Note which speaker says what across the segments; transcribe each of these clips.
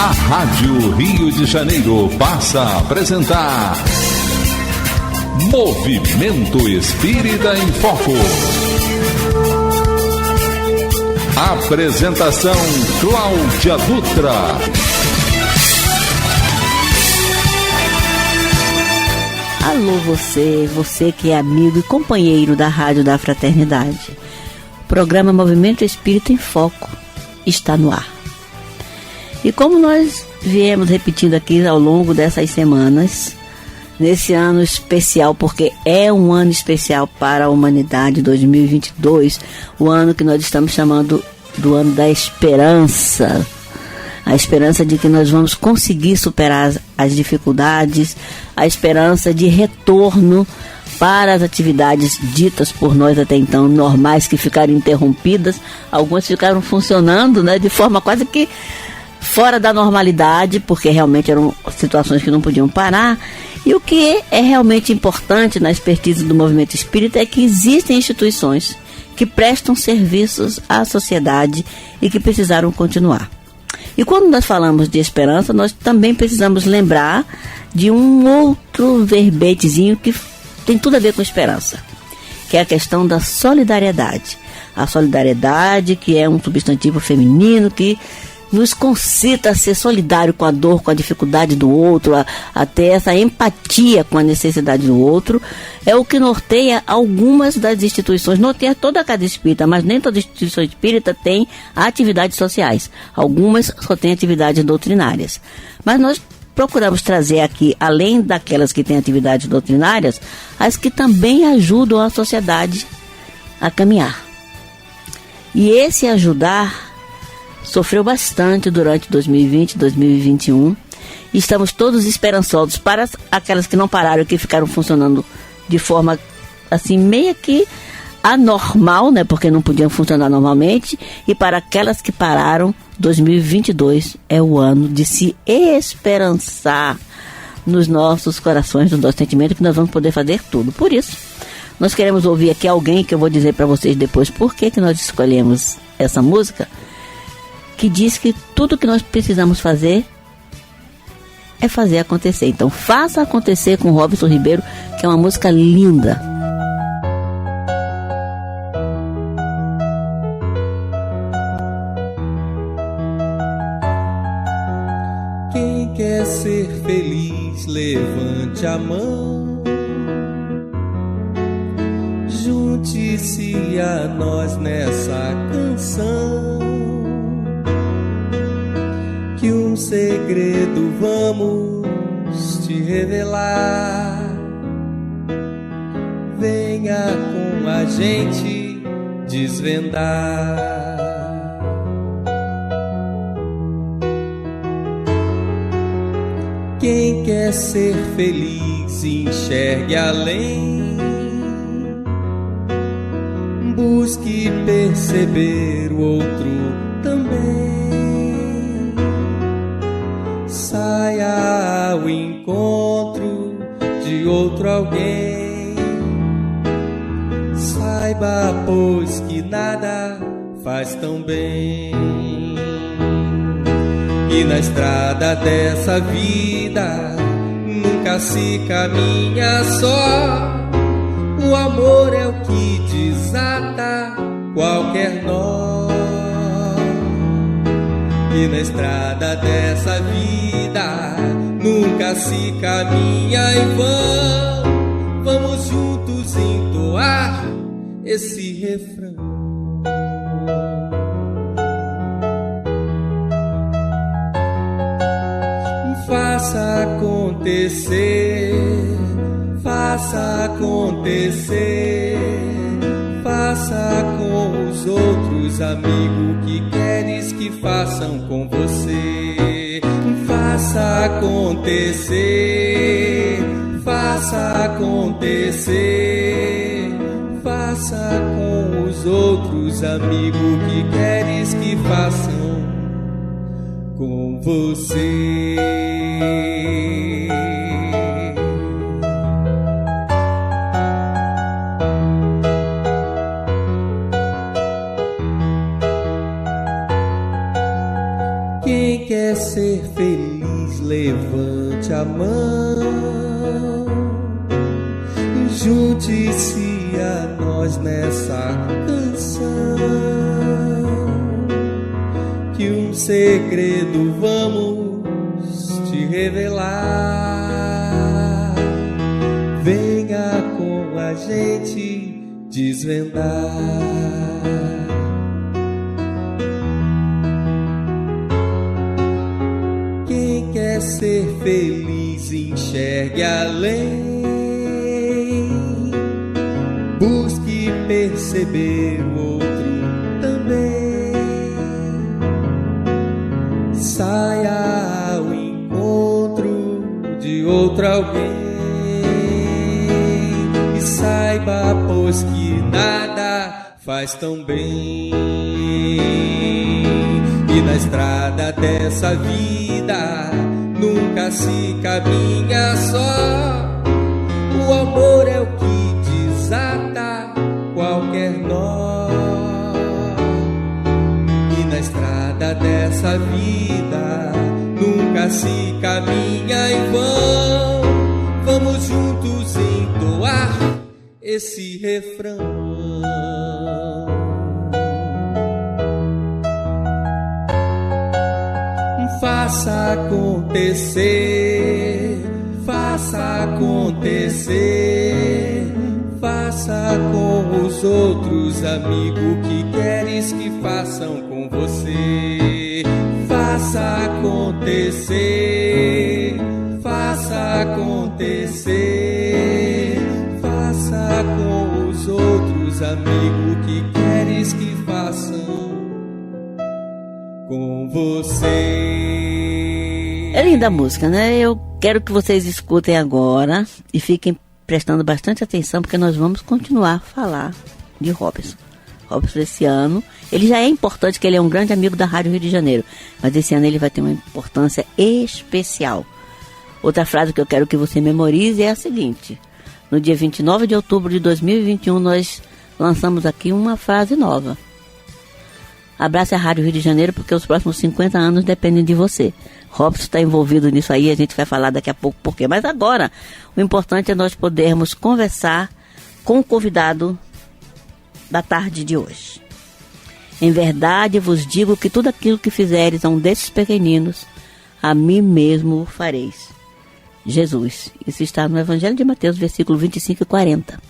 Speaker 1: A Rádio Rio de Janeiro passa a apresentar Movimento Espírita em Foco. Apresentação Cláudia Dutra.
Speaker 2: Alô você que é amigo e companheiro da Rádio da Fraternidade. O programa Movimento Espírita em Foco está no ar. E como nós viemos repetindo aqui ao longo dessas semanas, nesse ano especial, porque é um ano especial para a humanidade, 2022, o ano que nós estamos chamando do ano da esperança, a esperança de que nós vamos conseguir superar as dificuldades, a esperança de retorno para as atividades ditas por nós até então normais, que ficaram interrompidas. Algumas ficaram funcionando, né, de forma quase que fora da normalidade, porque realmente eram situações que não podiam parar. E o que é realmente importante na expertise do movimento espírita é que existem instituições que prestam serviços à sociedade e que precisaram continuar. E quando nós falamos de esperança, nós também precisamos lembrar de um outro verbetezinho que tem tudo a ver com esperança, que é a questão da solidariedade. A solidariedade, que é um substantivo feminino que nos concita a ser solidário com a dor, com a dificuldade do outro, a ter essa empatia com a necessidade do outro, é o que norteia algumas das instituições, norteia toda a casa espírita, mas nem toda instituição espírita tem atividades sociais. Algumas só têm atividades doutrinárias. Mas nós procuramos trazer aqui, além daquelas que têm atividades doutrinárias, as que também ajudam a sociedade a caminhar. E esse ajudar sofreu bastante durante 2020, 2021. E estamos todos esperançosos para aquelas que não pararam, que ficaram funcionando de forma assim, meio que anormal, né? Porque não podiam funcionar normalmente. E para aquelas que pararam, 2022 é o ano de se esperançar nos nossos corações, no nosso sentimento, que nós vamos poder fazer tudo. Por isso, nós queremos ouvir aqui alguém, que eu vou dizer para vocês depois por que nós escolhemos essa música, que diz que tudo que nós precisamos fazer é fazer acontecer. Então, faça acontecer com Robson Ribeiro, que é uma música linda.
Speaker 3: Quem quer ser feliz, levante a mão. Junte-se a nós nessa canção. Que um segredo vamos te revelar. Venha com a gente desvendar. Quem quer ser feliz, enxergue além. Busque perceber o outro também. Saia ao encontro de outro alguém. Saiba, pois, que nada faz tão bem. E na estrada dessa vida nunca se caminha só. O amor é o que desata qualquer nó. E na estrada dessa vida nunca se caminha em vão. Vamos juntos entoar esse refrão. Faça acontecer, faça acontecer. Faça com os outros, amigo, que queres que façam com você. Faça acontecer, faça acontecer. Faça com os outros, amigo, que queres que façam com você. ser feliz, levante a mão, junte-se a nós nessa canção, que um segredo vamos te revelar. Venha com a gente desvendar. Quem quer ser feliz, enxergue além, busque perceber o outro também, saia ao encontro de outro alguém, e saiba, pois, que nada faz tão bem. E na estrada dessa vida nunca se caminha só, o amor é o que desata qualquer nó. E na estrada dessa vida nunca se caminha em vão. Vamos juntos entoar esse refrão. Faça acontecer, faça acontecer, faça com os outros, amigo, que queres que façam com você. Faça acontecer, faça acontecer, faça com os outros, amigo, que queres que façam com você.
Speaker 2: É linda a música, né? Eu quero que vocês escutem agora e fiquem prestando bastante atenção, porque nós vamos continuar a falar de Robson. Robson, esse ano, ele já é importante, que ele é um grande amigo da Rádio Rio de Janeiro, mas esse ano ele vai ter uma importância especial. Outra frase que eu quero que você memorize é a seguinte: no dia 29 de outubro de 2021, nós lançamos aqui uma frase nova. Abrace a Rádio Rio de Janeiro, porque os próximos 50 anos dependem de você. Robson está envolvido nisso aí, a gente vai falar daqui a pouco por quê. Mas agora, o importante é nós podermos conversar com o convidado da tarde de hoje. Em verdade vos digo que tudo aquilo que fizeres a um desses pequeninos, a mim mesmo o fareis. Jesus. Isso está no Evangelho de Mateus, versículo 25 e 40.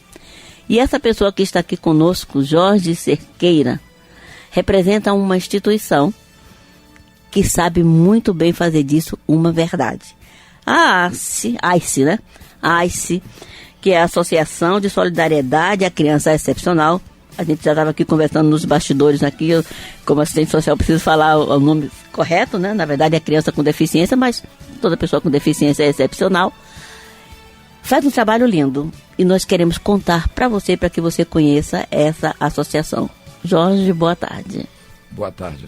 Speaker 2: E essa pessoa que está aqui conosco, Jorge Cerqueira, representa uma instituição que sabe muito bem fazer disso uma verdade. A AICE, né? A AICE, que é a Associação de Solidariedade à Criança Excepcional. A gente já estava aqui conversando nos bastidores aqui, eu, como assistente social, preciso falar o nome correto, né? Na verdade é criança com deficiência, mas toda pessoa com deficiência é excepcional. Faz um trabalho lindo e nós queremos contar para você, para que você conheça essa associação. Jorge, boa tarde.
Speaker 4: Boa tarde.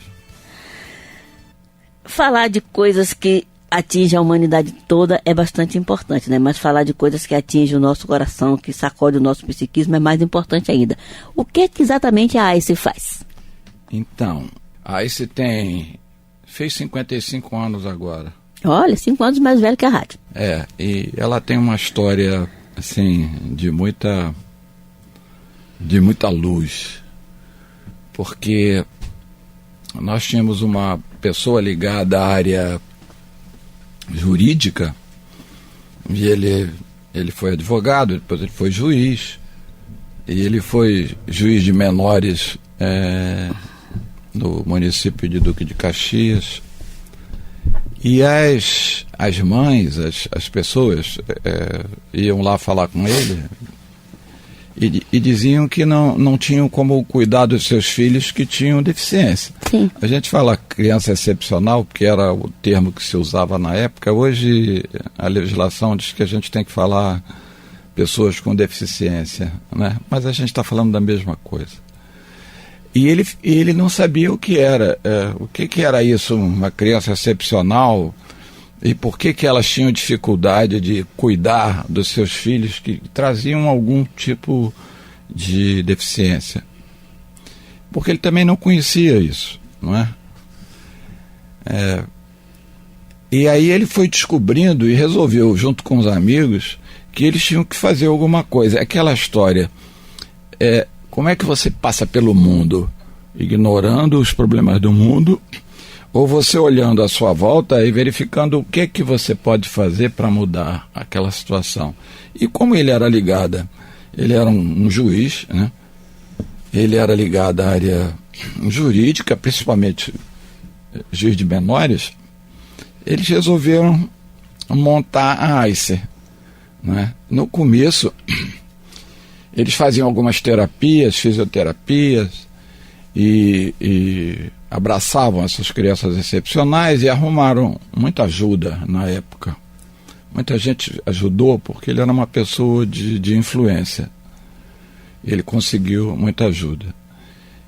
Speaker 2: Falar de coisas que atingem a humanidade toda é bastante importante, né? Mas falar de coisas que atingem o nosso coração, que sacode o nosso psiquismo, é mais importante ainda. O que exatamente a AICE faz?
Speaker 4: Então, a AICE fez 55 anos agora.
Speaker 2: Olha, 5 anos mais velho que a rádio.
Speaker 4: É, e ela tem uma história, assim, de muita luz. Porque nós tínhamos uma pessoa ligada à área jurídica, e ele foi advogado, depois ele foi juiz, e ele foi juiz de menores no município de Duque de Caxias. E as mães, as pessoas iam lá falar com ele e diziam que não tinham como cuidar dos seus filhos que tinham deficiência.
Speaker 2: Sim.
Speaker 4: A gente fala criança excepcional, porque era o termo que se usava na época. Hoje a legislação diz que a gente tem que falar pessoas com deficiência, né? Mas a gente está falando da mesma coisa. E ele não sabia o que era. O que era isso, uma criança excepcional, e por que elas tinham dificuldade de cuidar dos seus filhos que traziam algum tipo de deficiência. Porque ele também não conhecia isso, não é? E aí ele foi descobrindo e resolveu, junto com os amigos, que eles tinham que fazer alguma coisa. Aquela história, como é que você passa pelo mundo? Ignorando os problemas do mundo, ou você olhando à sua volta e verificando o que é que você pode fazer para mudar aquela situação. E como ele era ligado, ele era um juiz, né? Ele era ligado à área jurídica, principalmente juiz de menores, eles resolveram montar a Aisser, né? No começo, eles faziam algumas terapias, fisioterapias, e abraçavam essas crianças excepcionais e arrumaram muita ajuda na época. Muita gente ajudou porque ele era uma pessoa de influência. Ele conseguiu muita ajuda.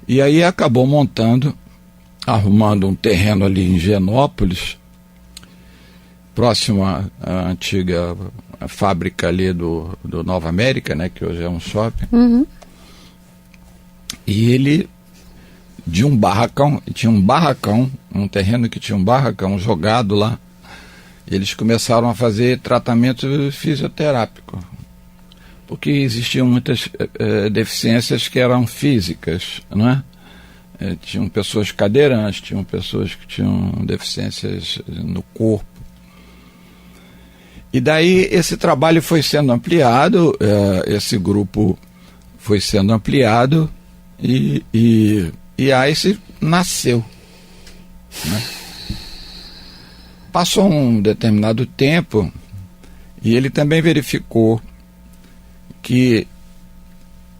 Speaker 4: E aí acabou arrumando um terreno ali em Genópolis, próximo à antiga fábrica ali do Nova América, né, que hoje é um shopping.
Speaker 2: Uhum.
Speaker 4: E ele, tinha um barracão, um terreno que tinha um barracão jogado lá, eles começaram a fazer tratamento fisioterápico, porque existiam muitas deficiências que eram físicas, não é? Tinham pessoas cadeirantes, tinham pessoas que tinham deficiências no corpo. E daí esse trabalho foi sendo ampliado, esse grupo foi sendo ampliado e a Aisser nasceu, né? Passou um determinado tempo e ele também verificou que,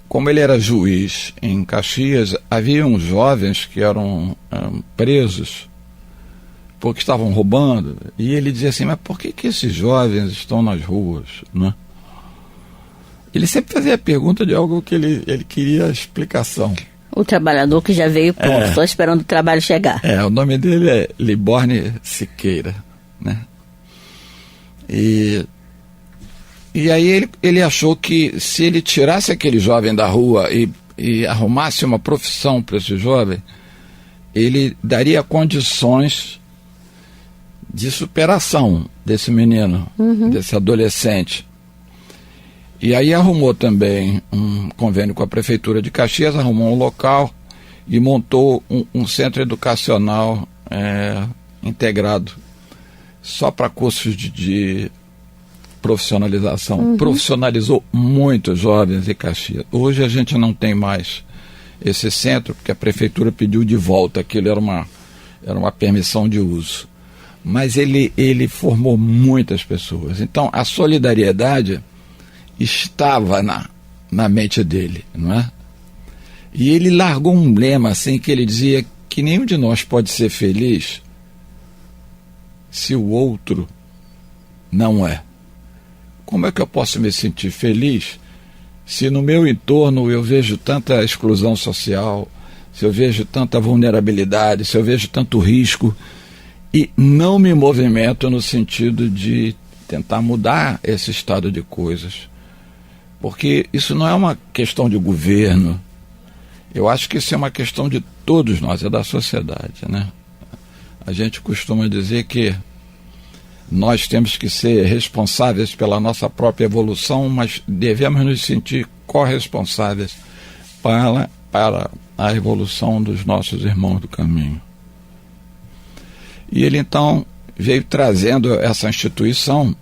Speaker 4: como ele era juiz em Caxias, havia uns jovens que eram presos porque estavam roubando, e ele dizia assim, mas por que esses jovens estão nas ruas, né? Ele sempre fazia a pergunta de algo que ele queria explicação.
Speaker 2: O trabalhador que já veio pronto, só esperando o trabalho chegar.
Speaker 4: O nome dele é Liborne Siqueira, né? E aí ele achou que se ele tirasse aquele jovem da rua e arrumasse uma profissão para esse jovem, ele daria condições de superação desse menino, desse adolescente. E aí arrumou também um convênio com a Prefeitura de Caxias, arrumou um local e montou um centro educacional integrado só para cursos de profissionalização. Profissionalizou muitos jovens em Caxias. Hoje a gente não tem mais esse centro, porque a Prefeitura pediu de volta, aquilo era uma permissão de uso. Mas ele formou muitas pessoas. Então a solidariedade estava na mente dele, não é? E ele largou um lema assim, que ele dizia que nenhum de nós pode ser feliz se o outro não é. Como é que eu posso me sentir feliz se no meu entorno eu vejo tanta exclusão social, se eu vejo tanta vulnerabilidade, se eu vejo tanto risco e não me movimento no sentido de tentar mudar esse estado de coisas? Porque isso não é uma questão de governo. Eu acho que isso é uma questão de todos nós, é da sociedade, né? A gente costuma dizer que nós temos que ser responsáveis pela nossa própria evolução, mas devemos nos sentir corresponsáveis para a evolução dos nossos irmãos do caminho. E ele então veio trazendo essa instituição.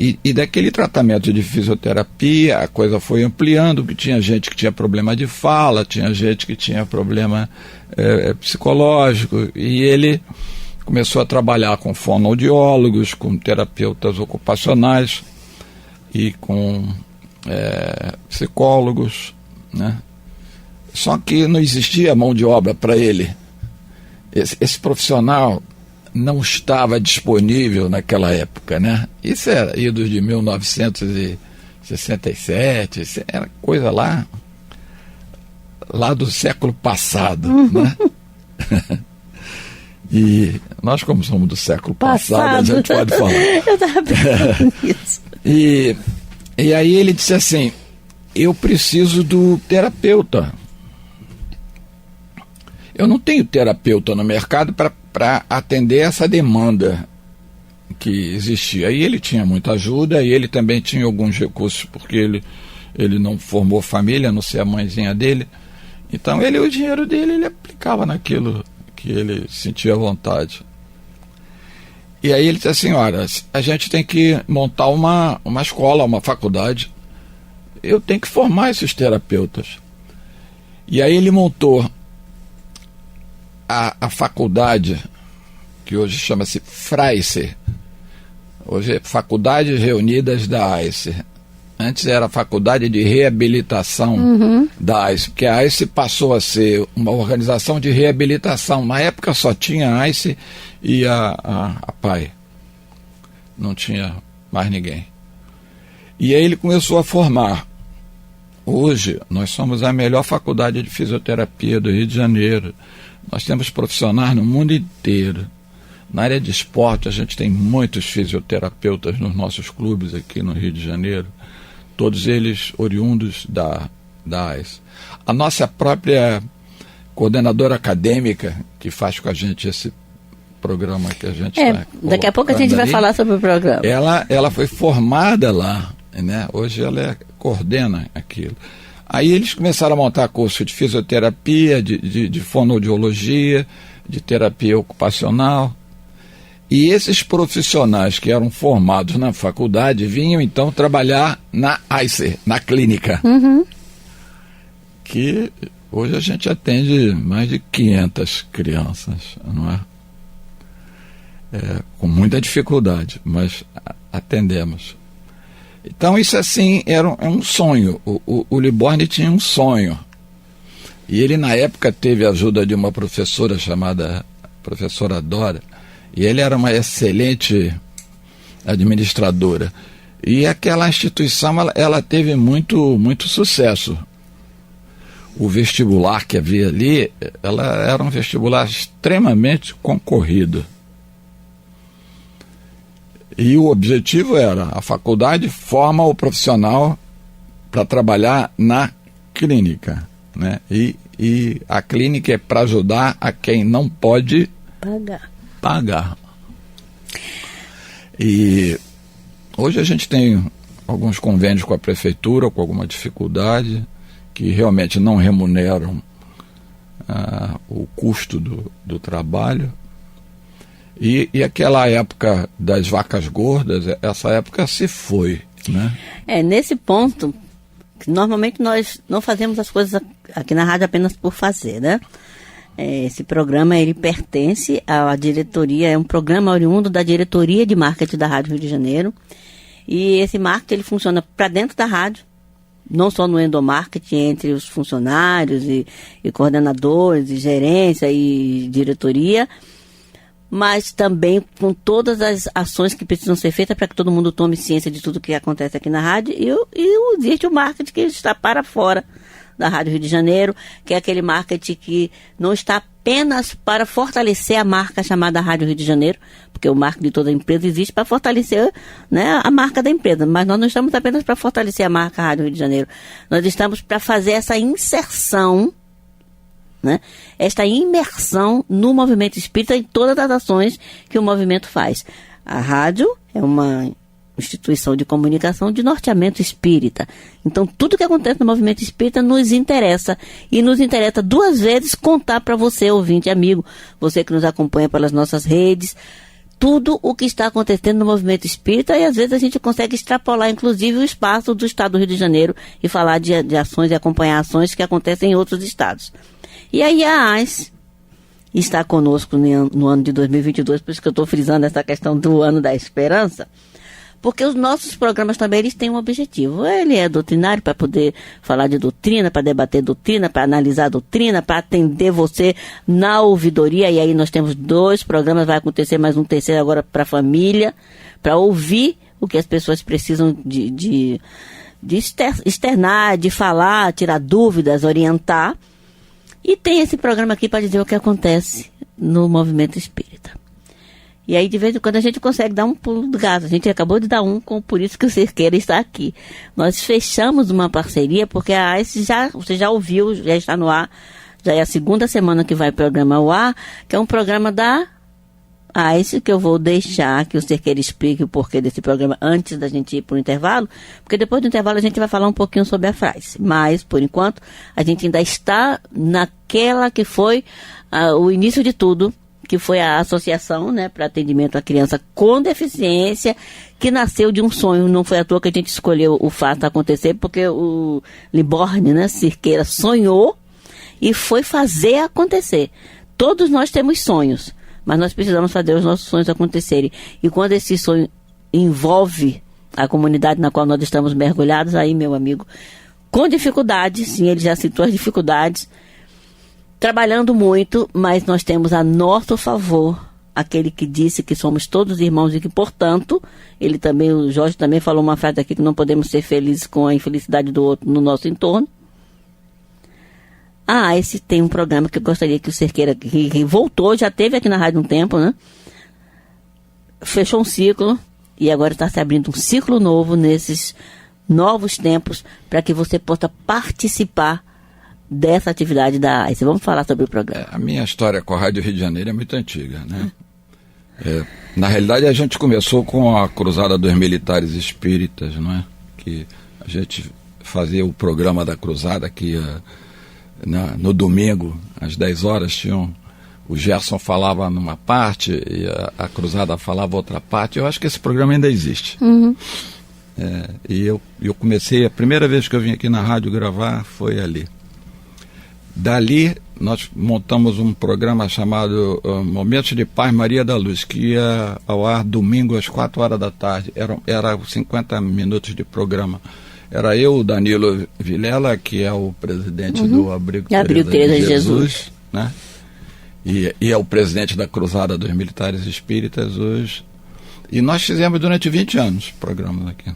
Speaker 4: E daquele tratamento de fisioterapia, a coisa foi ampliando, que tinha gente que tinha problema de fala, tinha gente que tinha problema psicológico, e ele começou a trabalhar com fonoaudiólogos, com terapeutas ocupacionais e com psicólogos, né? Só que não existia mão de obra para ele. Esse profissional não estava disponível naquela época, né? Isso era idos de 1967, isso era coisa lá do século passado, né? E nós, como somos do século passado, a gente pode falar.
Speaker 2: Eu estava pensando nisso.
Speaker 4: E aí ele disse assim, eu preciso do terapeuta. Eu não tenho terapeuta no mercado para atender essa demanda que existia. E ele tinha muita ajuda, e ele também tinha alguns recursos, porque ele não formou família, a não ser a mãezinha dele. Então o dinheiro dele ele aplicava naquilo que ele sentia vontade. E aí ele disse assim, olha, a gente tem que montar uma escola, uma faculdade. Eu tenho que formar esses terapeutas. E aí ele montou a faculdade, que hoje chama-se FRAICER. Hoje é Faculdades Reunidas da AICER. Antes era a Faculdade de Reabilitação da AICER, porque a AICER passou a ser uma organização de reabilitação. Na época só tinha a AICER e a PAI. Não tinha mais ninguém. E aí ele começou a formar. Hoje nós somos a melhor faculdade de fisioterapia do Rio de Janeiro. Nós temos profissionais no mundo inteiro. Na área de esporte a gente tem muitos fisioterapeutas nos nossos clubes aqui no Rio de Janeiro. Todos eles oriundos da AIS. A nossa própria coordenadora acadêmica, que faz com a gente esse programa que a gente vai
Speaker 2: daqui a pouco a gente vai falar sobre o programa.
Speaker 4: Ela foi formada lá, né? Hoje ela coordena aquilo. Aí eles começaram a montar curso de fisioterapia, de fonoaudiologia, de terapia ocupacional. E esses profissionais que eram formados na faculdade vinham então trabalhar na AICER, na clínica. Que hoje a gente atende mais de 500 crianças, não é? Com muita dificuldade, mas atendemos. Então isso assim é um sonho. O Liborni tinha um sonho. E ele na época teve a ajuda de uma professora chamada professora Dora. E ele era uma excelente administradora. E aquela instituição ela teve muito sucesso. O vestibular que havia ali, ela era um vestibular extremamente concorrido. E o objetivo era, a faculdade forma o profissional para trabalhar na clínica, né? E a clínica é para ajudar a quem não pode pagar. E hoje a gente tem alguns convênios com a prefeitura, com alguma dificuldade, que realmente não remuneram o custo do trabalho. E aquela época das vacas gordas, essa época se foi, né?
Speaker 2: Nesse ponto, normalmente nós não fazemos as coisas aqui na rádio apenas por fazer, né? Esse programa, ele pertence à diretoria, é um programa oriundo da diretoria de marketing da Rádio Rio de Janeiro. E esse marketing, ele funciona para dentro da rádio, não só no endomarketing, entre os funcionários e coordenadores, e gerência e diretoria, mas também com todas as ações que precisam ser feitas para que todo mundo tome ciência de tudo que acontece aqui na rádio, e existe o marketing que está para fora da Rádio Rio de Janeiro, que é aquele marketing que não está apenas para fortalecer a marca chamada Rádio Rio de Janeiro, porque o marketing de toda empresa existe para fortalecer, né, a marca da empresa, mas nós não estamos apenas para fortalecer a marca Rádio Rio de Janeiro, nós estamos para fazer essa inserção, né, esta imersão no movimento espírita em todas as ações que o movimento faz. A rádio é uma instituição de comunicação de norteamento espírita. Então, tudo que acontece no movimento espírita nos interessa. E nos interessa duas vezes contar para você, ouvinte, amigo, você que nos acompanha pelas nossas redes, tudo o que está acontecendo no movimento espírita, e às vezes a gente consegue extrapolar, inclusive, o espaço do estado do Rio de Janeiro e falar de ações e acompanhar ações que acontecem em outros estados. E aí a AIS está conosco no ano de 2022, por isso que eu estou frisando essa questão do ano da esperança, porque os nossos programas também eles têm um objetivo. Ele é doutrinário para poder falar de doutrina, para debater doutrina, para analisar doutrina, para atender você na ouvidoria. E aí nós temos 2 programas, vai acontecer mais um terceiro agora para a família, para ouvir o que as pessoas precisam de externar, de falar, tirar dúvidas, orientar. E tem esse programa aqui para dizer o que acontece no movimento espírita. E aí, de vez em quando, a gente consegue dar um pulo do gato. A gente acabou de dar por isso que o Cerqueira está aqui. Nós fechamos uma parceria, porque a AIS você já ouviu, já está no ar, já é a 2ª semana que vai o programa ao ar, que é um programa da Esse que eu vou deixar que o Cerqueira explique o porquê desse programa antes da gente ir para o intervalo, porque depois do intervalo a gente vai falar um pouquinho sobre a frase. Mas, por enquanto, a gente ainda está naquela que foi o início de tudo, que foi a associação, né, para atendimento à criança com deficiência, que nasceu de um sonho. Não foi à toa que a gente escolheu o fato acontecer, porque o Liborne, né, Cerqueira, sonhou e foi fazer acontecer. Todos nós temos sonhos, mas nós precisamos fazer os nossos sonhos acontecerem. E quando esse sonho envolve a comunidade na qual nós estamos mergulhados, aí, meu amigo, com dificuldades, sim, ele já citou as dificuldades, trabalhando muito, mas nós temos a nosso favor aquele que disse que somos todos irmãos e que, portanto, o Jorge também falou uma frase aqui que não podemos ser felizes com a infelicidade do outro no nosso entorno. Esse tem um programa que eu gostaria que o Cerqueira, que voltou, já teve aqui na rádio um tempo, né? Fechou um ciclo e agora está se abrindo um ciclo novo nesses novos tempos para que você possa participar dessa atividade da AICE. Vamos falar sobre o programa.
Speaker 4: A minha história com a Rádio Rio de Janeiro é muito antiga, né? Na realidade, a gente começou com a Cruzada dos Militares Espíritas, não é? Que a gente fazia o programa da Cruzada que no domingo, às 10 horas, o Gerson falava numa parte e a Cruzada falava outra parte. Eu acho que esse programa ainda existe.
Speaker 2: Uhum.
Speaker 4: E eu comecei, a primeira vez que eu vim aqui na rádio gravar foi ali. Dali, nós montamos um programa chamado Momentos de Paz Maria da Luz, que ia ao ar domingo às 4 horas da tarde. Era 50 minutos de programa. Era eu, o Danilo Vilela, que é o presidente do Abrigo Teresa de Jesus, né? E é o presidente da Cruzada dos Militares Espíritas hoje. E nós fizemos durante 20 anos programas aqui.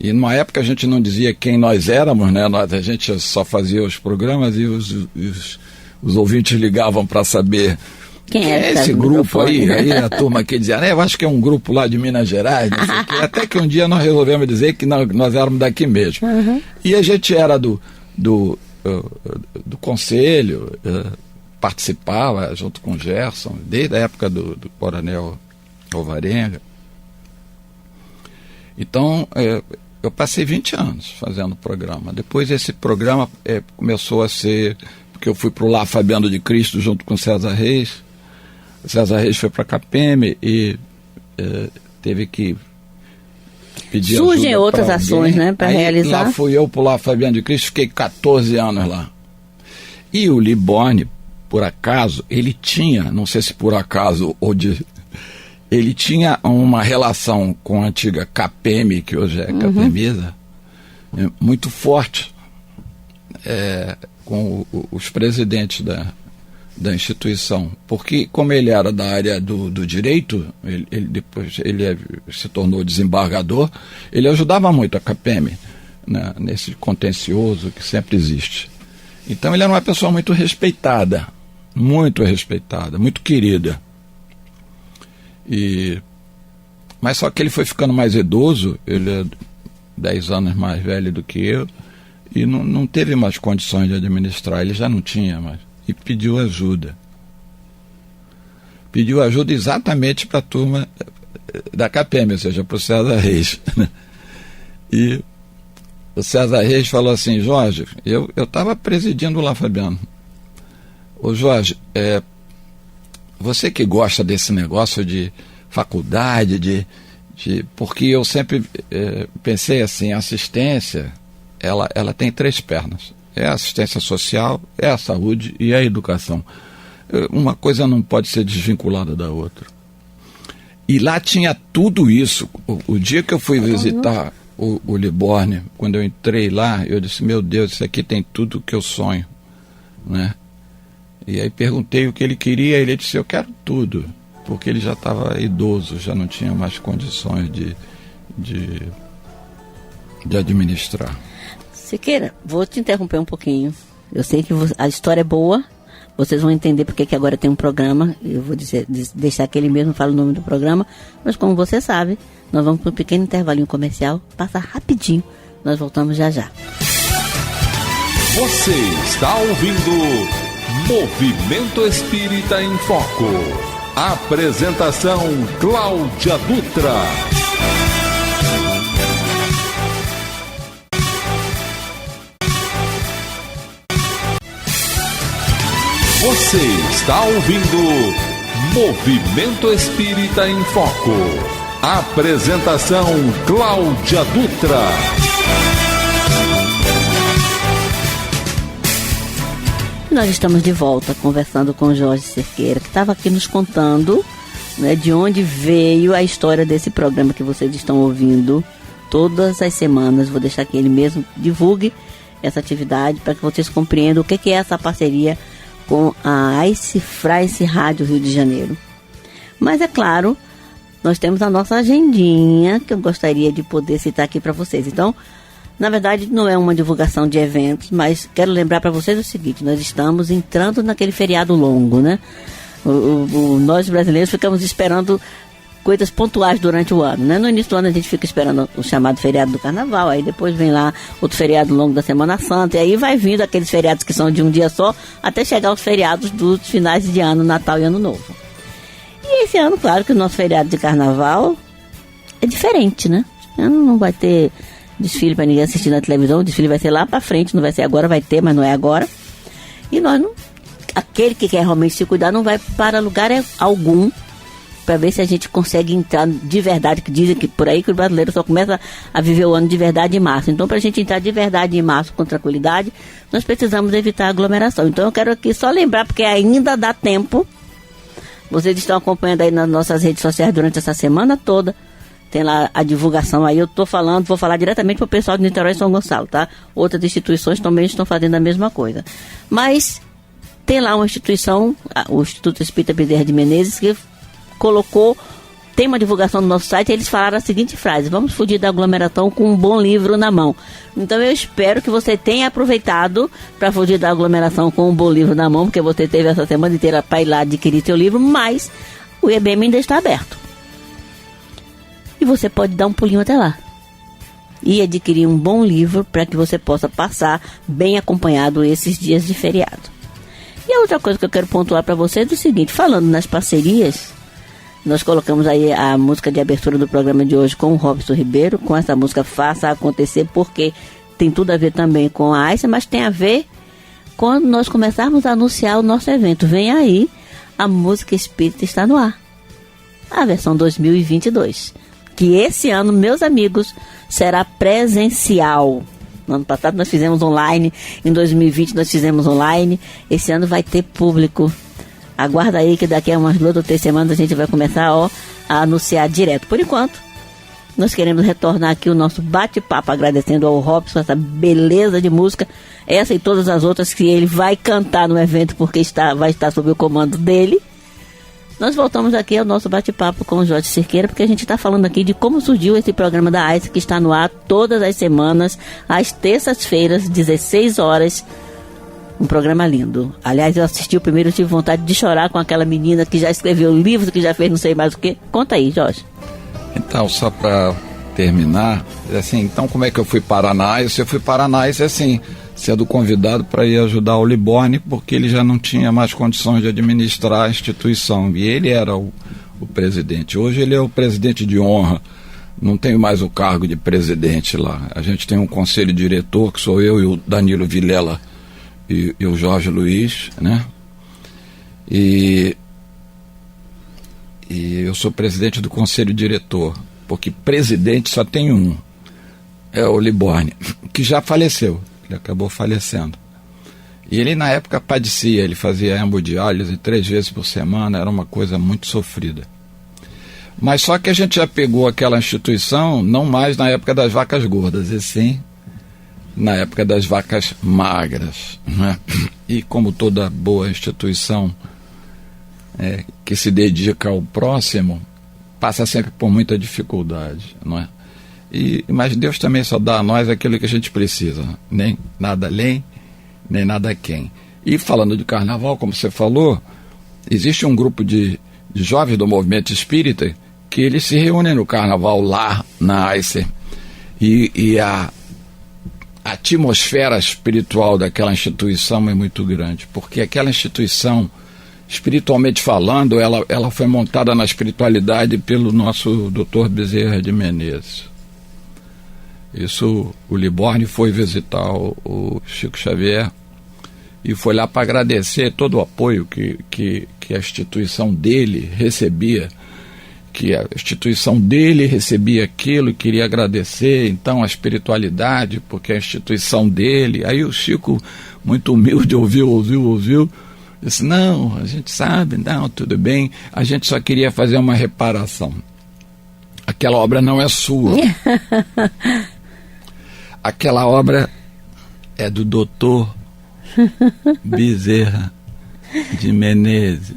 Speaker 4: E numa época a gente não dizia quem nós éramos, né? A gente só fazia os programas e os ouvintes ligavam para saber quem é esse grupo aí. Aí a turma aqui dizia, eu acho que é um grupo lá de Minas Gerais, não sei o quê. Até que um dia nós resolvemos dizer que nós éramos daqui mesmo. Uhum. E a gente era do conselho, participava junto com o Gerson, desde a época do Coronel Alvarenga. Então, eu passei 20 anos fazendo o programa. Depois esse programa começou a ser, porque eu fui para o Lar Fabiano de Cristo junto com o César Reis. O César Reis foi para a CAPEM e teve que pedir ajuda.
Speaker 2: Surgem outras ações, né, para realizar.
Speaker 4: Lá fui eu para o Lar Fabiano de Cristo, fiquei 14 anos lá. E o Liborne, por acaso, ele tinha, não sei se por acaso ou ele tinha uma relação com a antiga CAPEM, que hoje é CAPEMISA, muito forte com os presidentes da instituição. Porque, como ele era da área do direito, depois ele se tornou desembargador, ele ajudava muito a CAPEM, né, nesse contencioso que sempre existe. Então ele era uma pessoa muito respeitada, muito querida. Mas só que ele foi ficando mais idoso, ele é 10 anos mais velho do que eu, e não teve mais condições de administrar, ele já não tinha mais, e pediu ajuda exatamente para a turma da CAPEM, ou seja, para o César Reis. E o César Reis falou assim, Jorge, eu estava presidindo lá, Fabiano, ô Jorge, você que gosta desse negócio de faculdade, porque eu sempre pensei assim, a assistência, ela tem 3 pernas. É a assistência social, é a saúde e a educação. Uma coisa não pode ser desvinculada da outra. E lá tinha tudo isso. O dia que eu fui visitar o Liborne, quando eu entrei lá, eu disse, meu Deus, isso aqui tem tudo que eu sonho, né? E aí perguntei o que ele queria, e ele disse, eu quero tudo, porque ele já estava idoso, já não tinha mais condições de administrar.
Speaker 2: Cerqueira, vou te interromper um pouquinho. Eu sei que a história é boa, vocês vão entender porque que agora tem um programa, eu vou deixar que ele mesmo fale o nome do programa, mas como você sabe, nós vamos para um pequeno intervalinho comercial, passa rapidinho, nós voltamos já já.
Speaker 1: Você está ouvindo Movimento Espírita em Foco. Apresentação Cláudia Dutra. Você está ouvindo Movimento Espírita em Foco. Apresentação Cláudia Dutra.
Speaker 2: Nós estamos de volta conversando com Jorge Cerqueira, que estava aqui nos contando, né, de onde veio a história desse programa que vocês estão ouvindo todas as semanas. Vou deixar que ele mesmo divulgue essa atividade para que vocês compreendam o que é essa parceria com a Ice France Rádio Rio de Janeiro. Mas é claro, nós temos a nossa agendinha que eu gostaria de poder citar aqui para vocês. Então, na verdade, não é uma divulgação de eventos, mas quero lembrar para vocês o seguinte: nós estamos entrando naquele feriado longo, né? Nós brasileiros ficamos esperando coisas pontuais durante o ano, né? No início do ano a gente fica esperando o chamado feriado do Carnaval, aí depois vem lá outro feriado longo da Semana Santa, e aí vai vindo aqueles feriados que são de um dia só, até chegar aos feriados dos finais de ano, Natal e Ano Novo. E esse ano, claro que o nosso feriado de Carnaval é diferente, né? Esse ano não vai ter desfile para ninguém assistir na televisão, o desfile vai ser lá para frente, não vai ser agora, vai ter, mas não é agora. E nós não, aquele que quer realmente se cuidar não vai para lugar algum para ver se a gente consegue entrar de verdade, que dizem que por aí que o brasileiro só começa a viver o ano de verdade em março. Então, para a gente entrar de verdade em março com tranquilidade, nós precisamos evitar aglomeração. Então, eu quero aqui só lembrar, porque ainda dá tempo. Vocês estão acompanhando aí nas nossas redes sociais durante essa semana toda. Tem lá a divulgação aí, eu vou falar diretamente para o pessoal de Niterói e São Gonçalo, tá? Outras instituições também estão fazendo a mesma coisa. Mas tem lá uma instituição, o Instituto Espírita Bezerra de Menezes, que tem uma divulgação no nosso site, e eles falaram a seguinte frase: vamos fugir da aglomeração com um bom livro na mão. Então eu espero que você tenha aproveitado para fugir da aglomeração com um bom livro na mão, porque você teve essa semana inteira para ir lá adquirir seu livro, mas o IBM ainda está aberto. E você pode dar um pulinho até lá e adquirir um bom livro para que você possa passar bem acompanhado esses dias de feriado. E a outra coisa que eu quero pontuar para vocês é o seguinte: falando nas parcerias, nós colocamos aí a música de abertura do programa de hoje com o Robson Ribeiro, com essa música Faça Acontecer, porque tem tudo a ver também com a AICE, mas tem a ver quando nós começarmos a anunciar o nosso evento. Vem aí, a Música Espírita está no ar, a versão 2022, que esse ano, meus amigos, será presencial. No ano passado nós fizemos online, em 2020 nós fizemos online, esse ano vai ter público. Aguarda aí que daqui a umas 2 ou 3 semanas a gente vai começar a anunciar direto. Por enquanto, nós queremos retornar aqui o nosso bate-papo, agradecendo ao Robson essa beleza de música, essa e todas as outras que ele vai cantar no evento, porque vai estar sob o comando dele. Nós voltamos aqui ao nosso bate-papo com o Jorge Cerqueira, porque a gente está falando aqui de como surgiu esse programa da ICE, que está no ar todas as semanas, às terças-feiras, 16 horas. Um programa lindo. Aliás, eu assisti o primeiro e tive vontade de chorar com aquela menina que já escreveu livros, que já fez não sei mais o que. Conta aí, Jorge.
Speaker 4: Então, só para terminar, assim, então como é que eu fui parar na ICE? Eu fui parar na ICE, assim, sendo convidado para ir ajudar o Liborne, porque ele já não tinha mais condições de administrar a instituição, e ele era o presidente. Hoje ele é o presidente de honra, não tem mais o cargo de presidente lá. A gente tem um conselho diretor, que sou eu e o Danilo Vilela e o Jorge Luiz, né? E eu sou presidente do conselho diretor, porque presidente só tem um, é o Liborne, que já faleceu. Ele acabou falecendo. E ele na época padecia, ele fazia hemodiálise 3 vezes por semana, era uma coisa muito sofrida. Mas só que a gente já pegou aquela instituição, não mais na época das vacas gordas, e sim na época das vacas magras, né? E como toda boa instituição que se dedica ao próximo, passa sempre por muita dificuldade, não é? Mas Deus também só dá a nós aquilo que a gente precisa, nem nada além, nem nada quem. E falando de carnaval, como você falou, existe um grupo de jovens do movimento espírita que eles se reúnem no carnaval lá na AICE, e a atmosfera espiritual daquela instituição é muito grande, porque aquela instituição espiritualmente falando, ela foi montada na espiritualidade pelo nosso Dr. Bezerra de Menezes. Isso, o Liborne foi visitar o Chico Xavier e foi lá para agradecer todo o apoio que a instituição dele recebia, que a instituição dele recebia aquilo e queria agradecer, então, a espiritualidade, porque a instituição dele. Aí o Chico, muito humilde, ouviu, disse: não, a gente sabe, não, tudo bem, a gente só queria fazer uma reparação. Aquela obra não é sua. Aquela obra é do doutor Bezerra de Menezes.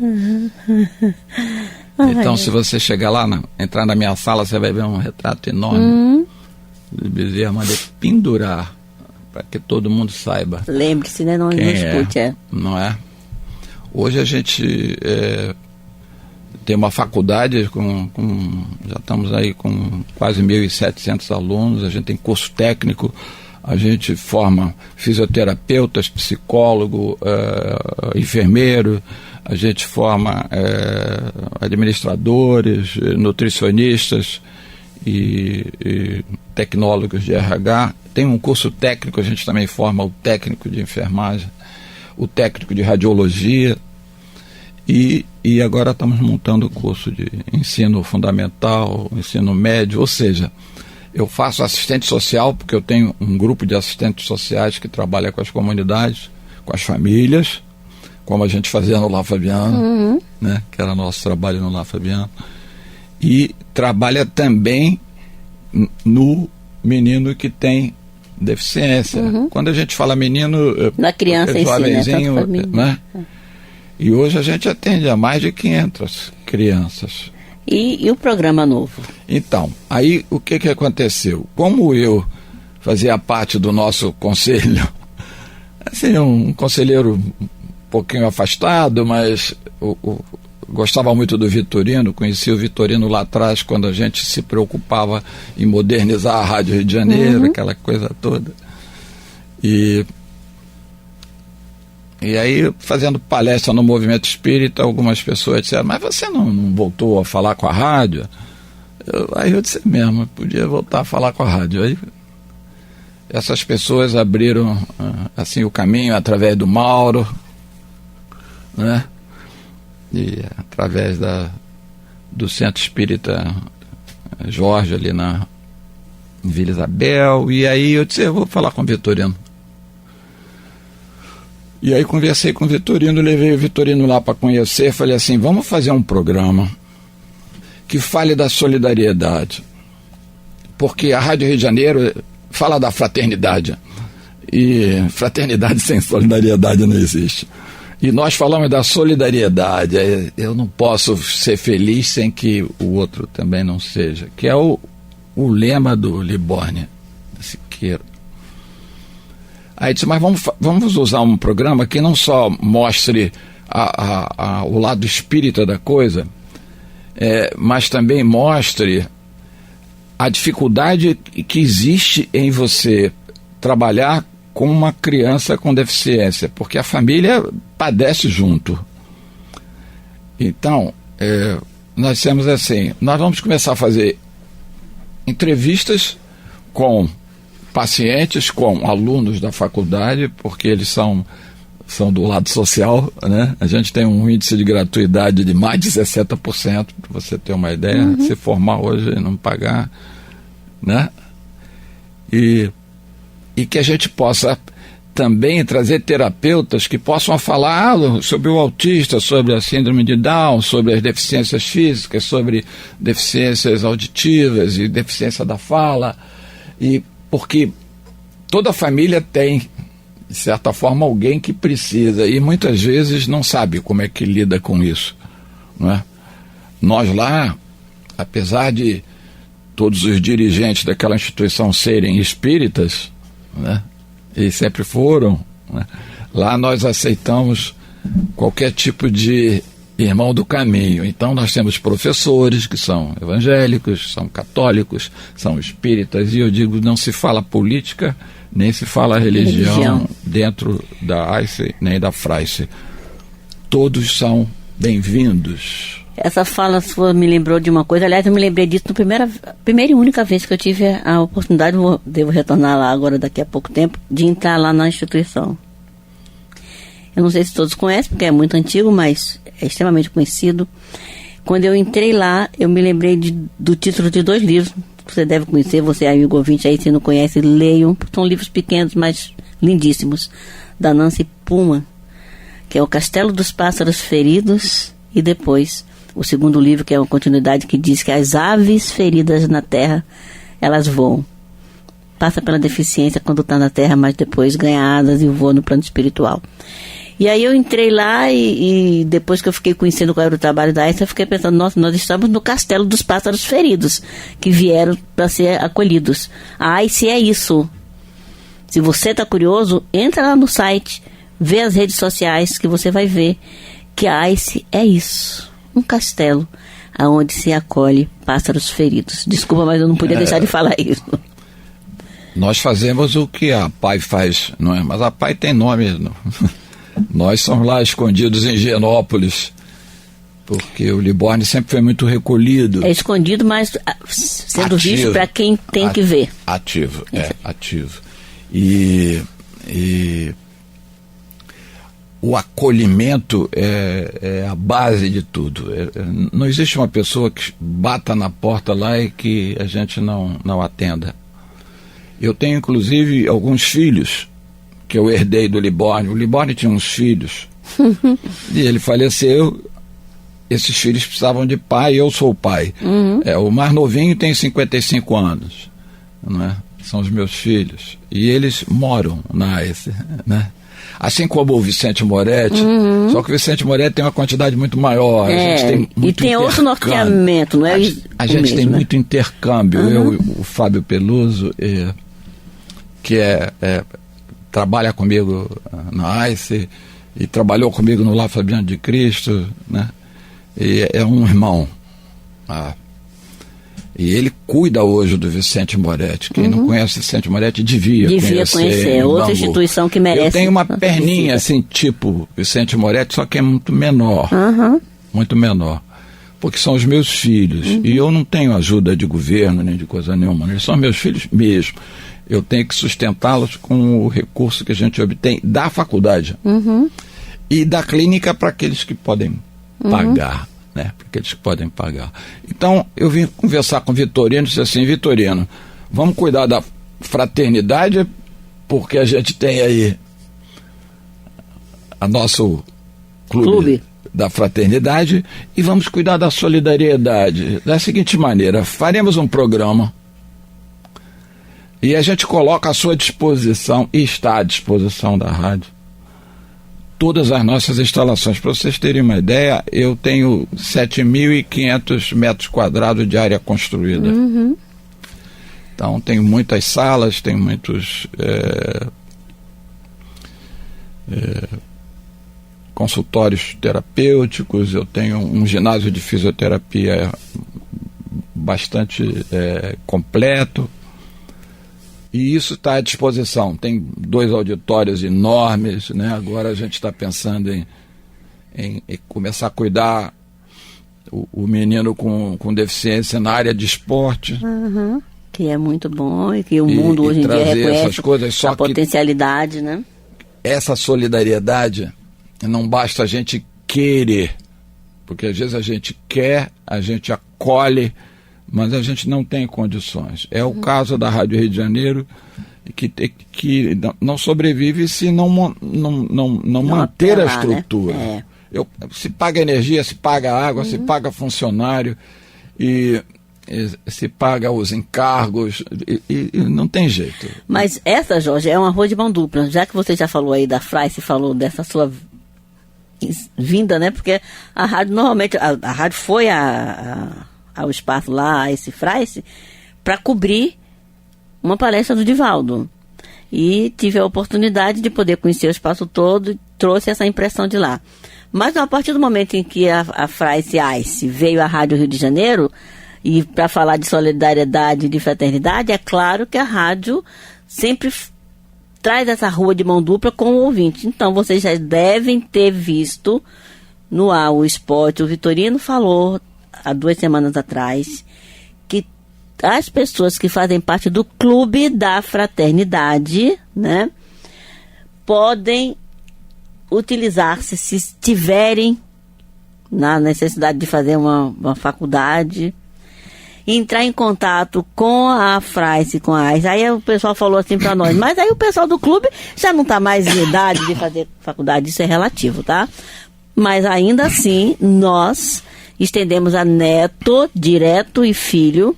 Speaker 4: Então, se você chegar lá, entrar na minha sala, você vai ver um retrato enorme do Bezerra. Mandei pendurar para que todo mundo saiba.
Speaker 2: Lembre-se, né? Não escute,
Speaker 4: não é? Hoje a gente tem uma faculdade já estamos aí com quase 1.700 alunos. A gente tem curso técnico, a gente forma fisioterapeutas, psicólogo, enfermeiro, a gente forma administradores, nutricionistas e tecnólogos de RH. Tem um curso técnico, a gente também forma o técnico de enfermagem, o técnico de radiologia, e agora estamos montando o curso de ensino fundamental, ensino médio, ou seja, eu faço assistente social, porque eu tenho um grupo de assistentes sociais que trabalha com as comunidades, com as famílias, como a gente fazia no Lar Fabiano, né, que era nosso trabalho no Lar Fabiano, e trabalha também no menino que tem deficiência. Quando a gente fala menino,
Speaker 2: na criança em si,
Speaker 4: né? E hoje a gente atende a mais de 500 crianças.
Speaker 2: E o programa novo?
Speaker 4: Então, aí o que aconteceu? Como eu fazia parte do nosso conselho, assim, um conselheiro um pouquinho afastado, mas gostava muito do Vitorino, conheci o Vitorino lá atrás, quando a gente se preocupava em modernizar a Rádio Rio de Janeiro, aquela coisa toda. E aí, fazendo palestra no Movimento Espírita, algumas pessoas disseram: mas você não voltou a falar com a rádio? Aí eu disse mesmo, podia voltar a falar com a rádio. Aí essas pessoas abriram assim o caminho através do Mauro, né? E através do Centro Espírita Jorge, ali em Vila Isabel. E aí eu disse: eu vou falar com o Vitorino. E aí conversei com o Vitorino, levei o Vitorino lá para conhecer, falei assim: vamos fazer um programa que fale da solidariedade, porque a Rádio Rio de Janeiro fala da fraternidade, e fraternidade sem solidariedade não existe. E nós falamos da solidariedade. Eu não posso ser feliz sem que o outro também não seja, que é o lema do Liborne Siqueira. Aí disse: mas vamos usar um programa que não só mostre o lado espírita da coisa, mas também mostre a dificuldade que existe em você trabalhar com uma criança com deficiência, porque a família padece junto. Então, nós dissemos assim: nós vamos começar a fazer entrevistas com pacientes, com alunos da faculdade, porque eles são do lado social, né? A gente tem um índice de gratuidade de mais de 60%, para você ter uma ideia. Se formar hoje e não pagar, né? E que a gente possa também trazer terapeutas que possam falar sobre o autista, sobre a síndrome de Down, sobre as deficiências físicas, sobre deficiências auditivas e deficiência da fala, e porque toda família tem, de certa forma, alguém que precisa, e muitas vezes não sabe como é que lida com isso, não é? Nós lá, apesar de todos os dirigentes daquela instituição serem espíritas, né, e sempre foram, né, lá nós aceitamos qualquer tipo de irmão do caminho. Então nós temos professores que são evangélicos, são católicos, são espíritas, e eu digo, não se fala política, nem se fala religião dentro da AICE, nem da FRAICE. Todos são Bem-vindos.
Speaker 2: Essa fala sua me lembrou de uma coisa. Aliás, eu me lembrei disso na primeira e única vez que eu tive a oportunidade, devo retornar lá agora daqui a pouco tempo, de entrar lá na instituição. Eu não sei se todos conhecem, porque é muito antigo, mas é extremamente conhecido. Quando eu entrei lá, eu me lembrei do título de 2 livros. Você deve conhecer, você amigo ouvinte aí, se não conhece, leiam. São livros pequenos, mas lindíssimos. Da Nancy Puma, que é O Castelo dos Pássaros Feridos, e depois o segundo livro, que é uma continuidade, que diz que as aves feridas na terra, elas voam. Passa pela deficiência quando está na terra, mas depois ganha asas e voa no plano espiritual. E aí eu entrei lá e depois que eu fiquei conhecendo qual era o trabalho da AICE, eu fiquei pensando, nossa, nós estamos no Castelo dos Pássaros Feridos, que vieram para ser acolhidos. A AICE é isso. Se você está curioso, entra lá no site, vê as redes sociais, que você vai ver que a AICE é isso. Um castelo onde se acolhe pássaros feridos. Desculpa, mas eu não podia deixar de falar isso.
Speaker 4: Nós fazemos o que a PAI faz, não é? Mas a PAI tem nome. Não? Nós somos lá escondidos em Higienópolis, porque o Liborne sempre foi muito recolhido.
Speaker 2: É escondido, mas sendo
Speaker 4: ativo,
Speaker 2: visto para quem tem que ver.
Speaker 4: Ativo, ativo. E o acolhimento é a base de tudo. Não existe uma pessoa que bata na porta lá e que a gente não atenda. Eu tenho, inclusive, alguns filhos que eu herdei do Liborne. O Liborne tinha uns filhos e ele faleceu. Esses filhos precisavam de pai, eu sou o pai. O mais novinho tem 55 anos, não é? São os meus filhos. E eles moram na AICE, né? Assim como o Vicente Moretti, só que o Vicente Moretti tem uma quantidade muito maior. A gente tem muito
Speaker 2: e tem outro norteamento, não é?
Speaker 4: A gente
Speaker 2: mesmo,
Speaker 4: tem
Speaker 2: né?
Speaker 4: muito intercâmbio. Eu e o Fábio Peluso, que trabalha comigo na AICE e trabalhou comigo no Lar Fabiano de Cristo, né? E é um irmão. E ele cuida hoje do Vicente Moretti. Quem não conhece o Vicente Moretti devia conhecer.
Speaker 2: É outra instituição que merece.
Speaker 4: Eu tenho uma perninha assim, tipo Vicente Moretti, só que é muito menor. Muito menor. Porque são os meus filhos. E eu não tenho ajuda de governo nem de coisa nenhuma. Eles são meus filhos mesmo. Eu tenho que sustentá-los com o recurso que a gente obtém da faculdade e da clínica para aqueles que podem pagar. Né, para aqueles que podem pagar. Então, eu vim conversar com o Vitorino e disse assim: Vitorino, vamos cuidar da fraternidade, porque a gente tem aí a nosso clube da fraternidade, e vamos cuidar da solidariedade da seguinte maneira: faremos um programa e a gente coloca à sua disposição, e está à disposição da rádio, todas as nossas instalações. Para vocês terem uma ideia, eu tenho 7.500 metros quadrados de área construída. Então, tenho muitas salas, tenho muitos consultórios terapêuticos, eu tenho um ginásio de fisioterapia bastante completo. E isso está à disposição. Tem 2 auditórios enormes, né? Agora a gente está pensando em começar a cuidar o menino com deficiência na área de esporte.
Speaker 2: Que é muito bom e que o mundo hoje em dia reconhece
Speaker 4: essas coisas, só
Speaker 2: a potencialidade, né?
Speaker 4: Essa solidariedade, não basta a gente querer, porque às vezes a gente quer, a gente acolhe, mas a gente não tem condições. É o caso da Rádio Rio de Janeiro, que não sobrevive se não manter a estrutura.
Speaker 2: Né?
Speaker 4: Se paga energia, se paga água, se paga funcionário, e se paga os encargos, e não tem jeito.
Speaker 2: Mas essa, Jorge, é uma rua de mão dupla. Já que você já falou aí da Frai, se falou dessa sua vinda, né? Porque a rádio normalmente, a rádio foi ao espaço lá, a esse Frais, para cobrir uma palestra do Divaldo. E tive a oportunidade de poder conhecer o espaço todo e trouxe essa impressão de lá. Mas a partir do momento em que a Frais AICE veio à Rádio Rio de Janeiro, e para falar de solidariedade e de fraternidade, é claro que a rádio sempre traz essa rua de mão dupla com o ouvinte. Então, vocês já devem ter visto no ar o spot, o Vitorino falou há 2 semanas atrás que as pessoas que fazem parte do clube da fraternidade, né, podem utilizar-se, se tiverem na necessidade de fazer uma faculdade, entrar em contato com a Fraice, com a AIS. Aí o pessoal falou assim para nós, mas aí o pessoal do clube já não está mais em idade de fazer faculdade, isso é relativo, tá? Mas ainda assim, nós estendemos a neto, direto e filho,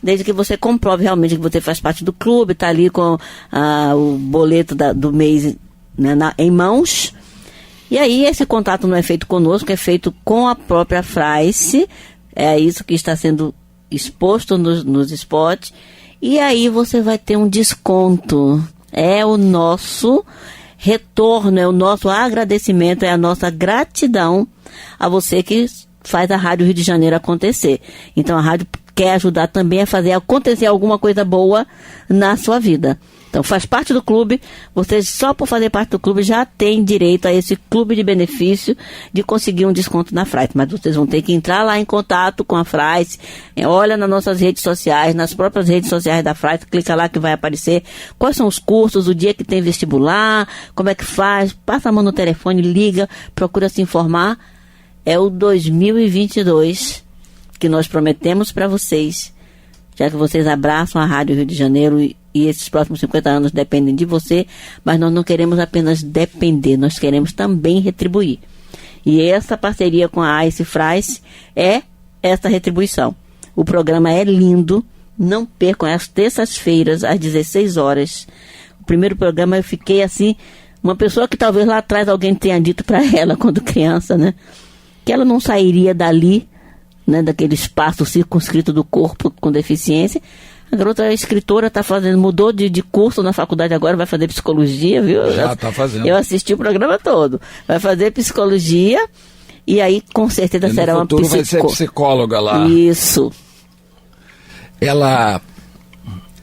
Speaker 2: desde que você comprove realmente que você faz parte do clube, está ali com o boleto do mês, né, em mãos. E aí esse contato não é feito conosco, é feito com a própria Fraice. É isso que está sendo exposto nos spots. E aí você vai ter um desconto. É o nosso retorno, é o nosso agradecimento, é a nossa gratidão a você que faz a Rádio Rio de Janeiro acontecer. Então a rádio quer ajudar também a fazer acontecer alguma coisa boa na sua vida. Então faz parte do clube, você só por fazer parte do clube já tem direito a esse clube de benefício de conseguir um desconto na Fraice. Mas vocês vão ter que entrar lá em contato com a Fraice, olha nas nossas redes sociais, nas próprias redes sociais da Fraice, clica lá que vai aparecer quais são os cursos, o dia que tem vestibular, como é que faz, passa a mão no telefone, liga, procura se informar. É o 2022 que nós prometemos para vocês, já que vocês abraçam a Rádio Rio de Janeiro e esses próximos 50 anos dependem de você, mas nós não queremos apenas depender, nós queremos também retribuir. E essa parceria com a AIS e Fraice é essa retribuição. O programa é lindo, não percam as terças-feiras às 16 horas. O primeiro programa eu fiquei assim, uma pessoa que talvez lá atrás alguém tenha dito para ela quando criança, né, que ela não sairia dali, né, daquele espaço circunscrito do corpo com deficiência. A garota é escritora, mudou de curso na faculdade agora, vai fazer psicologia, viu?
Speaker 4: Já está fazendo.
Speaker 2: Eu assisti o programa todo. Vai fazer psicologia e aí com certeza será uma
Speaker 4: psicóloga. Vai ser psicóloga lá.
Speaker 2: Isso.
Speaker 4: Ela...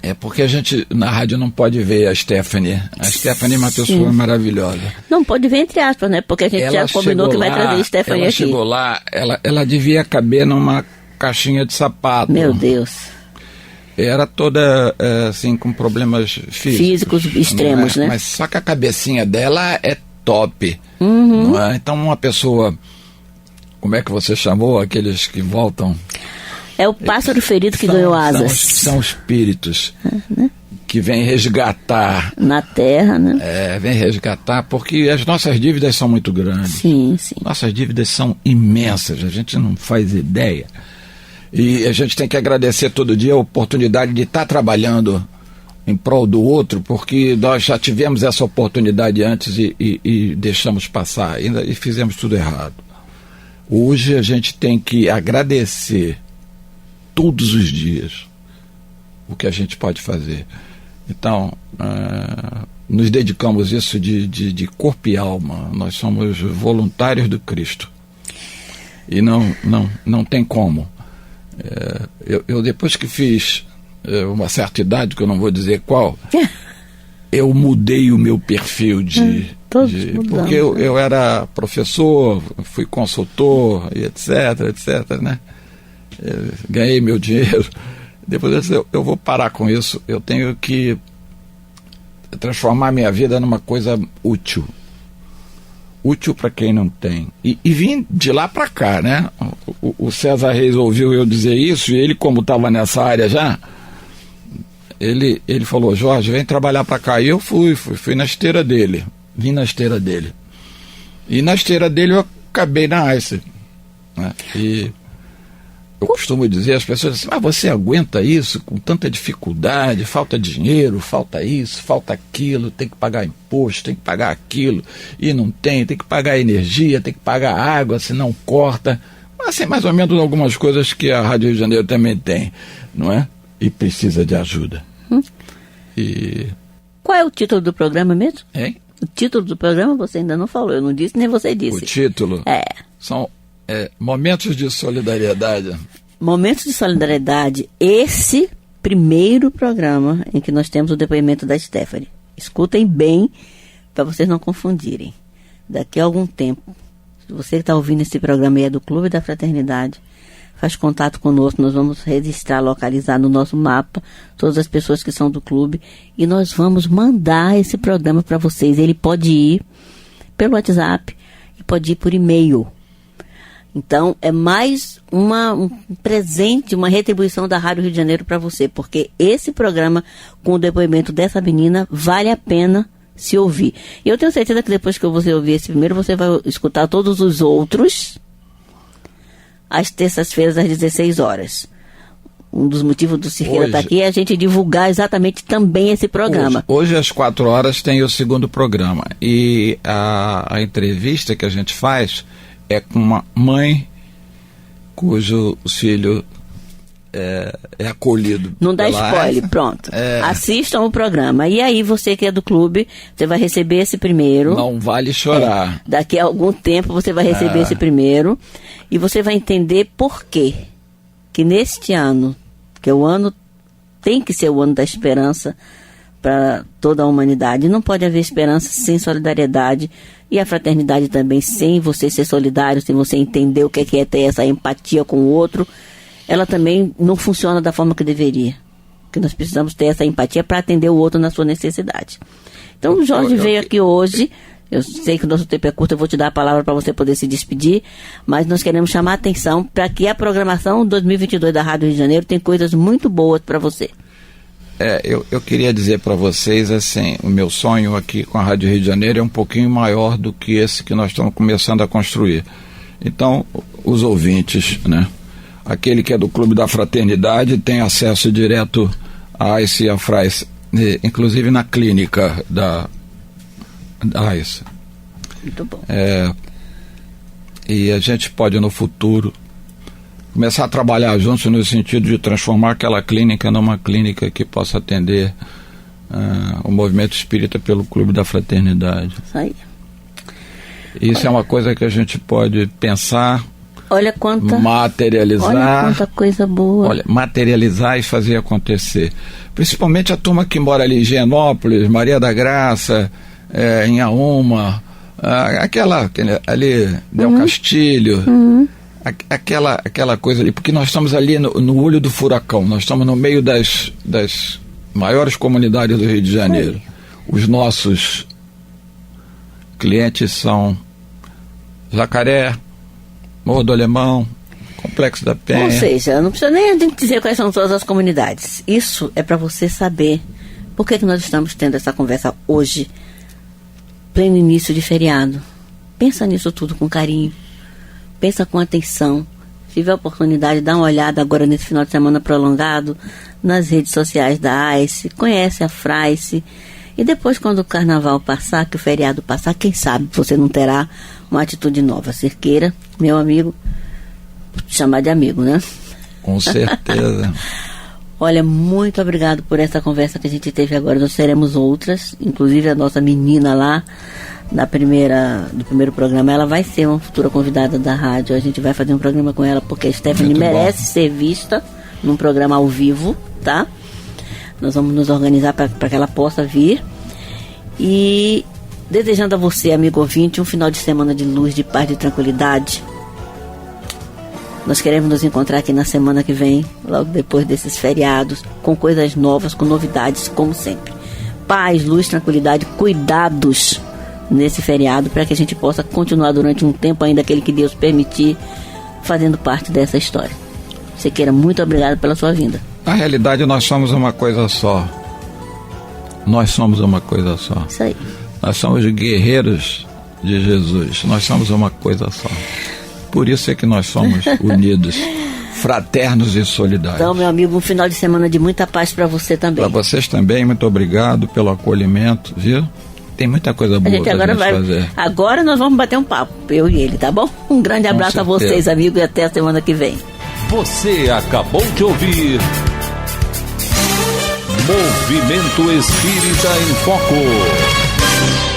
Speaker 4: É porque a gente na rádio não pode ver a Stephanie. A Stephanie é uma pessoa maravilhosa.
Speaker 2: Não pode ver entre aspas, né? Porque a gente já combinou que vai trazer a Stephanie aqui.
Speaker 4: Ela chegou lá, ela devia caber numa caixinha de sapato.
Speaker 2: Meu Deus.
Speaker 4: Era toda, assim, com problemas físicos
Speaker 2: extremos, né?
Speaker 4: Mas só que a cabecinha dela é top. Uhum. Não é? Então uma pessoa, como é que você chamou aqueles que voltam?
Speaker 2: É o pássaro ferido que ganhou asas.
Speaker 4: São espíritos que vêm resgatar.
Speaker 2: Na Terra, né?
Speaker 4: Vêm resgatar, porque as nossas dívidas são muito grandes.
Speaker 2: Sim, sim.
Speaker 4: Nossas dívidas são imensas, a gente não faz ideia. E a gente tem que agradecer todo dia a oportunidade de estar trabalhando em prol do outro, porque nós já tivemos essa oportunidade antes e deixamos passar ainda e fizemos tudo errado. Hoje a gente tem que agradecer todos os dias o que a gente pode fazer. Então, nos dedicamos isso de corpo e alma. Nós somos voluntários do Cristo. E não tem como. Eu depois que fiz uma certa idade, que eu não vou dizer qual, eu mudei o meu perfil porque eu era professor, fui consultor, e etc, né? Ganhei meu dinheiro. Depois eu disse, eu vou parar com isso, eu tenho que transformar minha vida numa coisa útil para quem não tem, e vim de lá para cá, né? O César Reis ouviu eu dizer isso, e ele, como estava nessa área já, ele falou, Jorge, vem trabalhar para cá. E eu fui na esteira dele, vim na esteira dele, e na esteira dele eu acabei na AIS, né? E eu costumo dizer, as pessoas dizem, mas você aguenta isso com tanta dificuldade, falta dinheiro, falta isso, falta aquilo, tem que pagar imposto, tem que pagar aquilo, e não tem que pagar energia, tem que pagar água, senão corta. Assim, mais ou menos algumas coisas que a Rádio Rio de Janeiro também tem, não é? E precisa de ajuda. E...
Speaker 2: Qual é o título do programa mesmo?
Speaker 4: Hein?
Speaker 2: O título do programa você ainda não falou, eu não disse, nem você disse.
Speaker 4: O título? São... Momentos de solidariedade.
Speaker 2: Momentos de solidariedade. Esse primeiro programa em que nós temos o depoimento da Stephanie. Escutem bem, para vocês não confundirem. Daqui a algum tempo, Você que está ouvindo esse programa aí é do Clube da Fraternidade, faz contato conosco, nós vamos registrar, localizar no nosso mapa todas as pessoas que são do clube e nós vamos mandar esse programa para vocês. Ele pode ir pelo WhatsApp e pode ir por e-mail. Então, é mais um presente, uma retribuição da Rádio Rio de Janeiro para você, porque esse programa, com o depoimento dessa menina, vale a pena se ouvir. E eu tenho certeza que depois que você ouvir esse primeiro, você vai escutar todos os outros às terças-feiras, às 16 horas. Um dos motivos do Cirqueira estar aqui é a gente divulgar exatamente também esse programa.
Speaker 4: Hoje às 4 horas tem o segundo programa. E a entrevista que a gente faz é com uma mãe cujo filho é acolhido.
Speaker 2: Não dá spoiler, pronto. Assistam o programa. E aí você que é do clube, você vai receber esse primeiro.
Speaker 4: Não vale chorar.
Speaker 2: Daqui a algum tempo você vai receber esse primeiro. E você vai entender por quê. Que neste ano, que o ano tem que ser o ano da esperança para toda a humanidade. Não pode haver esperança sem solidariedade. E a fraternidade também, sem você ser solidário, sem você entender o que é ter essa empatia com o outro, ela também não funciona da forma que deveria. Porque nós precisamos ter essa empatia para atender o outro na sua necessidade. Então o Jorge veio aqui hoje, eu sei que o nosso tempo é curto, eu vou te dar a palavra para você poder se despedir, mas nós queremos chamar a atenção para que a programação 2022 da Rádio Rio de Janeiro tem coisas muito boas para você.
Speaker 4: Eu queria dizer para vocês, assim, o meu sonho aqui com a Rádio Rio de Janeiro é um pouquinho maior do que esse que nós estamos começando a construir. Então, os ouvintes, né? Aquele que é do Clube da Fraternidade tem acesso direto a ICE e a FRAIS, inclusive na clínica da ICE.
Speaker 2: Muito bom.
Speaker 4: E a gente pode, no futuro, começar a trabalhar juntos no sentido de transformar aquela clínica numa clínica que possa atender o movimento espírita pelo Clube da Fraternidade.
Speaker 2: Isso aí.
Speaker 4: Isso é uma coisa que a gente pode pensar, materializar.
Speaker 2: Olha quanta coisa boa.
Speaker 4: Materializar e fazer acontecer. Principalmente a turma que mora ali em Higienópolis, Maria da Graça, em Auma, aquela ali, Del Castilho. Aquela coisa ali, porque nós estamos ali no olho do furacão, nós estamos no meio das maiores comunidades do Rio de Janeiro. Os nossos clientes são Jacaré, Morro do Alemão, Complexo da Penha.
Speaker 2: Ou seja, não precisa nem a gente dizer quais são todas as comunidades. Isso é para você saber por que nós estamos tendo essa conversa hoje, pleno início de feriado. Pensa nisso tudo com carinho. Pensa com atenção. Se tiver a oportunidade, dá uma olhada agora nesse final de semana prolongado nas redes sociais da ICE, conhece a FRAIS. E depois, quando o carnaval passar, que o feriado passar, quem sabe você não terá uma atitude nova. Cirqueira, meu amigo, vou te chamar de amigo, né?
Speaker 4: Com certeza.
Speaker 2: Olha, muito obrigado por essa conversa que a gente teve agora. Nós teremos outras, inclusive a nossa menina lá, do primeiro programa, ela vai ser uma futura convidada da rádio. A gente vai fazer um programa com ela, porque a Stephanie merece ser vista num programa ao vivo, tá? Nós vamos nos organizar para que ela possa vir. E desejando a você, amigo ouvinte, um final de semana de luz, de paz, de tranquilidade. Nós queremos nos encontrar aqui na semana que vem, logo depois desses feriados, com coisas novas, com novidades, como sempre. Paz, luz, tranquilidade, cuidados nesse feriado, para que a gente possa continuar durante um tempo ainda, aquele que Deus permitir, fazendo parte dessa história. Cirqueira, muito obrigado pela sua vinda.
Speaker 4: Na realidade, nós somos uma coisa só. Nós somos uma coisa só.
Speaker 2: Isso aí.
Speaker 4: Nós somos guerreiros de Jesus. Nós somos uma coisa só. Por isso é que nós somos unidos, fraternos e solidários.
Speaker 2: Então, meu amigo, um final de semana de muita paz para você também.
Speaker 4: Para vocês também, muito obrigado pelo acolhimento, viu? Tem muita coisa boa pra gente fazer.
Speaker 2: Agora nós vamos bater um papo, eu e ele, tá bom? Um grande abraço a vocês, amigos, e até a semana que vem.
Speaker 1: Você acabou de ouvir Movimento Espírita em Foco.